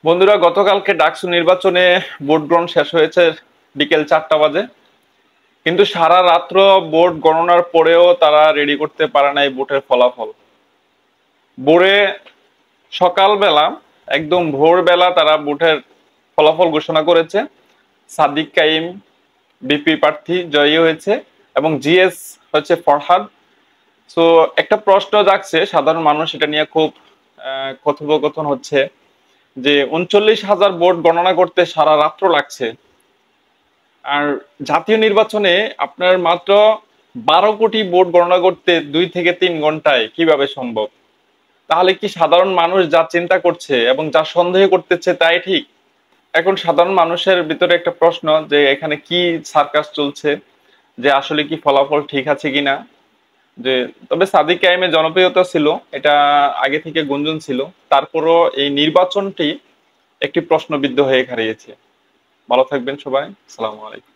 বন্ধুরা, গতকালকে ডাকসু নির্বাচনে ভোট গ্রহণ শেষ হয়েছে বিকেল 4টা বাজে। কিন্তু সারা রাত্র ভোট গণনার পরেও তারা রেডি করতে পারে নাই ভোটের ফলাফল। ভোরে সকালবেলা একদম ভোরবেলা তারা ভোটের ফলাফল ঘোষণা করেছে। সাদিক কাইম বিপি প্রার্থী জয়ী হয়েছে এবং জিএস হচ্ছে ফরহাদ। তো একটা প্রশ্ন জাগছে, সাধারণ মানুষ এটা নিয়ে খুব কথোপকথন হচ্ছে যে 39,000 ভোট গণনা করতে সারা রাত্র লাগছে, আর জাতীয় নির্বাচনে আপনার মাত্র 12 কোটি ভোট গণনা করতে 2 থেকে 3 ঘন্টায় কিভাবে সম্ভব? তাহলে কি সাধারণ মানুষ যা চিন্তা করছে এবং যা সন্দেহ করতেছে তাই ঠিক? এখন সাধারণ মানুষের ভিতরে একটা প্রশ্ন যে এখানে কি সার্কাস চলছে, যে আসলে কি ফলাফল ঠিক আছে কিনা। যে তবে সাদিক কায়েমের জনপ্রিয়তা ছিল, এটা আগে থেকে গুঞ্জন ছিল। তারপরও এই নির্বাচনটি একটি প্রশ্নবিদ্ধ হয়ে দাঁড়িয়েছে। ভালো থাকবেন সবাই। আসসালামু আলাইকুম।